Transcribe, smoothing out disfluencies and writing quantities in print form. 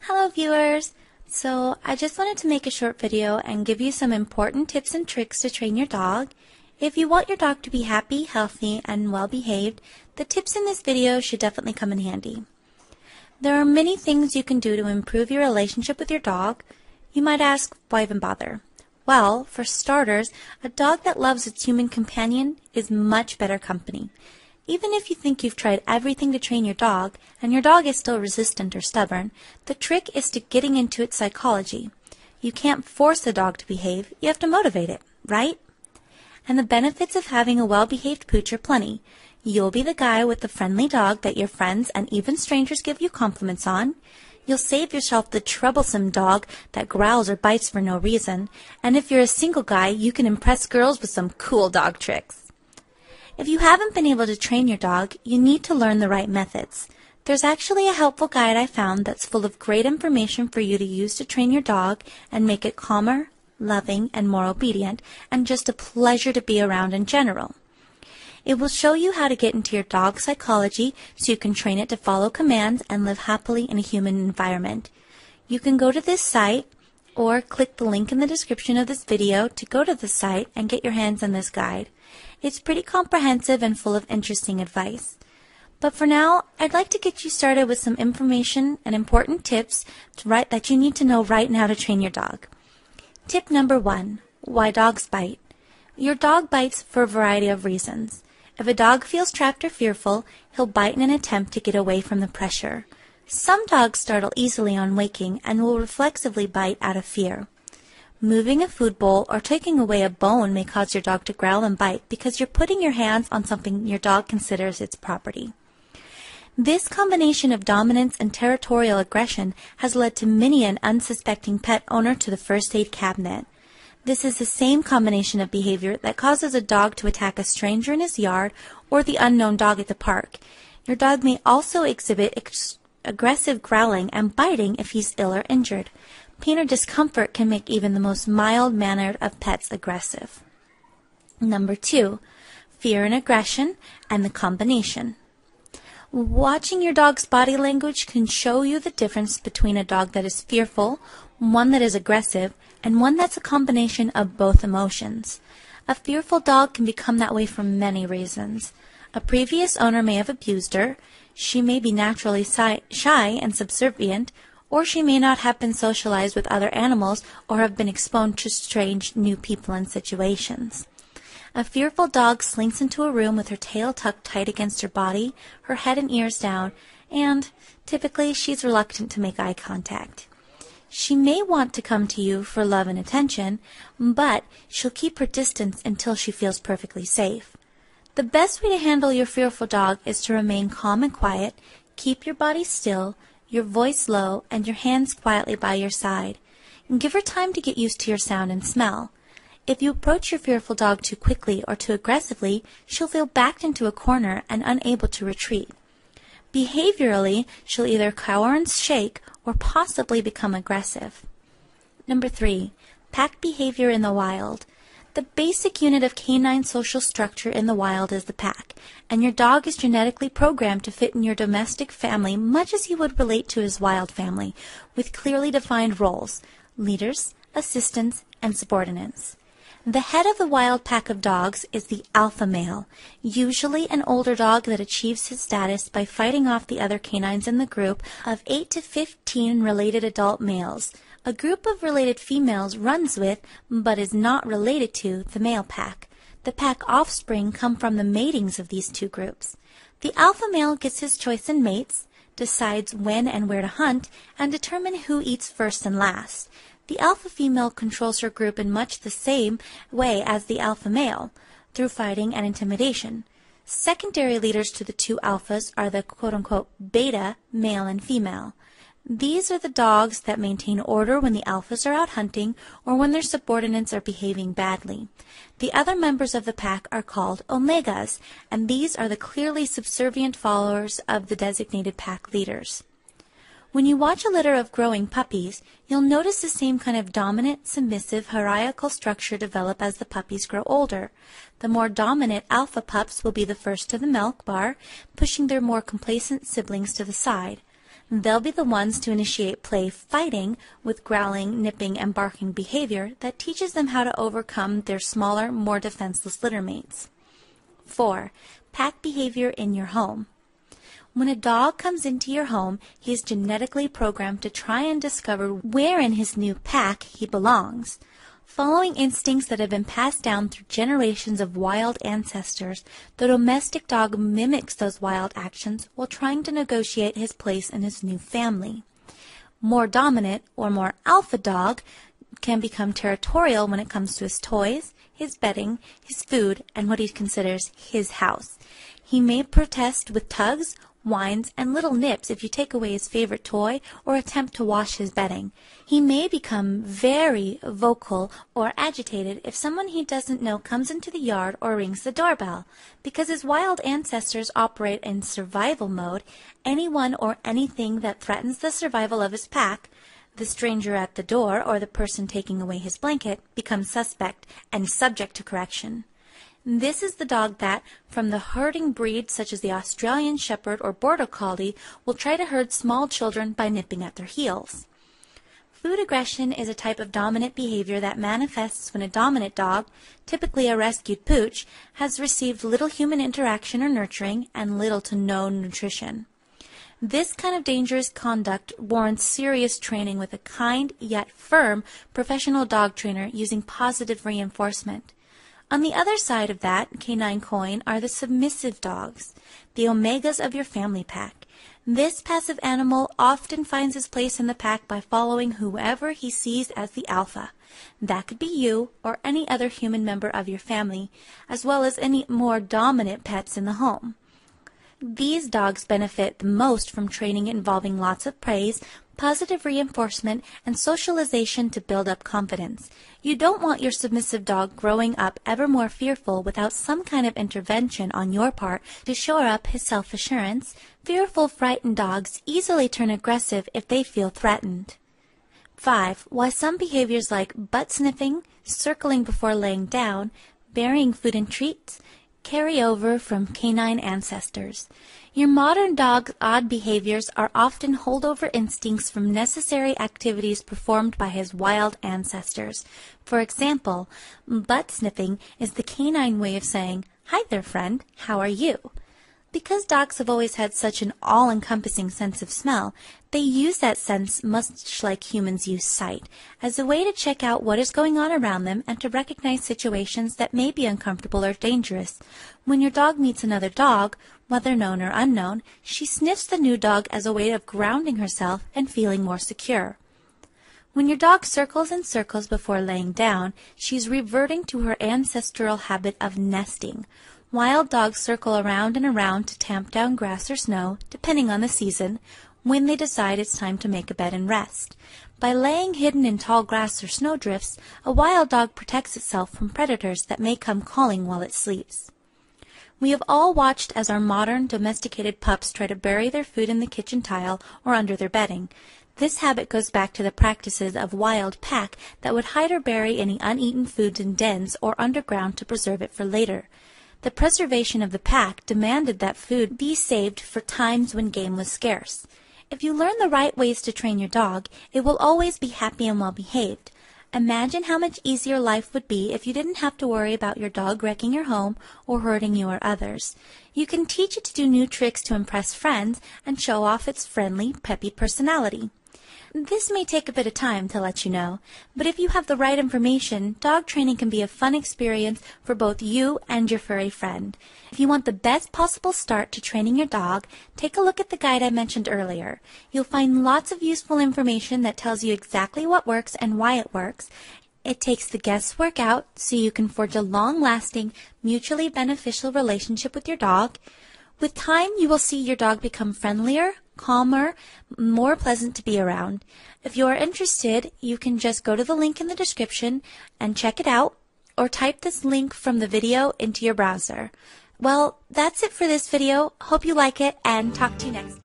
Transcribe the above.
Hello viewers! So I just wanted to make a short video and give you some important tips and tricks to train your dog. If you want your dog to be happy, healthy, and well behaved, the tips in this video should definitely come in handy. There are many things you can do to improve your relationship with your dog. You might ask, why even bother? Well, for starters, a dog that loves its human companion is much better company. Even if you think you've tried everything to train your dog, and your dog is still resistant or stubborn, the trick is to getting into its psychology. You can't force a dog to behave, you have to motivate it, right? And the benefits of having a well-behaved pooch are plenty. You'll be the guy with the friendly dog that your friends and even strangers give you compliments on. You'll save yourself the troublesome dog that growls or bites for no reason. And if you're a single guy, you can impress girls with some cool dog tricks. If you haven't been able to train your dog, you need to learn the right methods. There's actually a helpful guide I found that's full of great information for you to use to train your dog and make it calmer, loving, and more obedient, and just a pleasure to be around in general. It will show you how to get into your dog's psychology so you can train it to follow commands and live happily in a human environment. You can go to this site or click the link in the description of this video to go to the site and get your hands on this guide. It's pretty comprehensive and full of interesting advice. But for now, I'd like to get you started with some information and important tips that you need to know right now to train your dog. Tip number 1, why dogs bite. Your dog bites for a variety of reasons. If a dog feels trapped or fearful, he'll bite in an attempt to get away from the pressure. Some dogs startle easily on waking and will reflexively bite out of fear. Moving a food bowl or taking away a bone may cause your dog to growl and bite because you're putting your hands on something your dog considers its property. This combination of dominance and territorial aggression has led to many an unsuspecting pet owner to the first aid cabinet. This is the same combination of behavior that causes a dog to attack a stranger in his yard or the unknown dog at the park. Your dog may also exhibit aggressive growling and biting if he's ill or injured. Pain or discomfort can make even the most mild-mannered of pets aggressive. Number 2, fear and aggression and the combination. Watching your dog's body language can show you the difference between a dog that is fearful, one that is aggressive, and one that's a combination of both emotions. A fearful dog can become that way for many reasons. A previous owner may have abused her, she may be naturally shy and subservient, or she may not have been socialized with other animals or have been exposed to strange new people and situations. A fearful dog slinks into a room with her tail tucked tight against her body, her head and ears down, and typically she's reluctant to make eye contact. She may want to come to you for love and attention, but she'll keep her distance until she feels perfectly safe. The best way to handle your fearful dog is to remain calm and quiet, keep your body still, your voice low, and your hands quietly by your side. And give her time to get used to your sound and smell. If you approach your fearful dog too quickly or too aggressively, she'll feel backed into a corner and unable to retreat. Behaviorally, she'll either cower and shake or possibly become aggressive. Number 3, pack behavior in the wild. The basic unit of canine social structure in the wild is the pack, and your dog is genetically programmed to fit in your domestic family much as he would relate to his wild family, with clearly defined roles: leaders, assistants, and subordinates. The head of the wild pack of dogs is the alpha male, usually an older dog that achieves his status by fighting off the other canines in the group of 8 to 15 related adult males. A group of related females runs with, but is not related to, the male pack. The pack offspring come from the matings of these two groups. The alpha male gets his choice in mates, decides when and where to hunt, and determines who eats first and last. The alpha female controls her group in much the same way as the alpha male, through fighting and intimidation. Secondary leaders to the two alphas are the quote-unquote beta, male and female. These are the dogs that maintain order when the alphas are out hunting or when their subordinates are behaving badly. The other members of the pack are called omegas, and these are the clearly subservient followers of the designated pack leaders. When you watch a litter of growing puppies, you'll notice the same kind of dominant, submissive, hierarchical structure develop as the puppies grow older. The more dominant alpha pups will be the first to the milk bar, pushing their more complacent siblings to the side. They'll be the ones to initiate play fighting with growling, nipping, and barking behavior that teaches them how to overcome their smaller, more defenseless litter mates. 4. Pack behavior in your home. When a dog comes into your home, he is genetically programmed to try and discover where in his new pack he belongs. Following instincts that have been passed down through generations of wild ancestors, the domestic dog mimics those wild actions while trying to negotiate his place in his new family. More dominant or more alpha dog can become territorial when it comes to his toys, his bedding, his food, and what he considers his house. He may protest with tugs, whines, and little nips if you take away his favorite toy or attempt to wash his bedding. He may become very vocal or agitated if someone he doesn't know comes into the yard or rings the doorbell. Because his wild ancestors operate in survival mode, anyone or anything that threatens the survival of his pack, the stranger at the door or the person taking away his blanket, becomes suspect and subject to correction. This is the dog that, from the herding breeds such as the Australian Shepherd or Border Collie, will try to herd small children by nipping at their heels. Food aggression is a type of dominant behavior that manifests when a dominant dog, typically a rescued pooch, has received little human interaction or nurturing and little to no nutrition. This kind of dangerous conduct warrants serious training with a kind yet firm professional dog trainer using positive reinforcement. On the other side of that canine coin are the submissive dogs, the omegas of your family pack. This passive animal often finds his place in the pack by following whoever he sees as the alpha. That could be you or any other human member of your family, as well as any more dominant pets in the home. These dogs benefit the most from training involving lots of praise, positive reinforcement, and socialization to build up confidence. You don't want your submissive dog growing up ever more fearful without some kind of intervention on your part to shore up his self-assurance. Fearful, frightened dogs easily turn aggressive if they feel threatened. 5. Why some behaviors like butt sniffing, circling before laying down, burying food and treats, carry over from canine ancestors. Your modern dog's odd behaviors are often holdover instincts from necessary activities performed by his wild ancestors. For example, butt sniffing is the canine way of saying, "Hi there, friend, how are you?" Because dogs have always had such an all-encompassing sense of smell, they use that sense much like humans use sight, as a way to check out what is going on around them and to recognize situations that may be uncomfortable or dangerous. When your dog meets another dog, whether known or unknown, she sniffs the new dog as a way of grounding herself and feeling more secure. When your dog circles and circles before laying down, she's reverting to her ancestral habit of nesting. Wild dogs circle around and around to tamp down grass or snow, depending on the season, when they decide it's time to make a bed and rest. By laying hidden in tall grass or snowdrifts, a wild dog protects itself from predators that may come calling while it sleeps. We have all watched as our modern domesticated pups try to bury their food in the kitchen tile or under their bedding. This habit goes back to the practices of wild pack that would hide or bury any uneaten foods in dens or underground to preserve it for later. The preservation of the pack demanded that food be saved for times when game was scarce. If you learn the right ways to train your dog, it will always be happy and well behaved. Imagine how much easier life would be if you didn't have to worry about your dog wrecking your home or hurting you or others. You can teach it to do new tricks to impress friends and show off its friendly, peppy personality. This may take a bit of time to let you know, but if you have the right information, dog training can be a fun experience for both you and your furry friend. If you want the best possible start to training your dog, take a look at the guide I mentioned earlier. You'll find lots of useful information that tells you exactly what works and why it works. It takes the guesswork out so you can forge a long-lasting, mutually beneficial relationship with your dog. With time, you will see your dog become friendlier, calmer, more pleasant to be around. If you are interested, you can just go to the link in the description and check it out, or type this link from the video into your browser. Well, that's it for this video. Hope you like it, and talk to you next.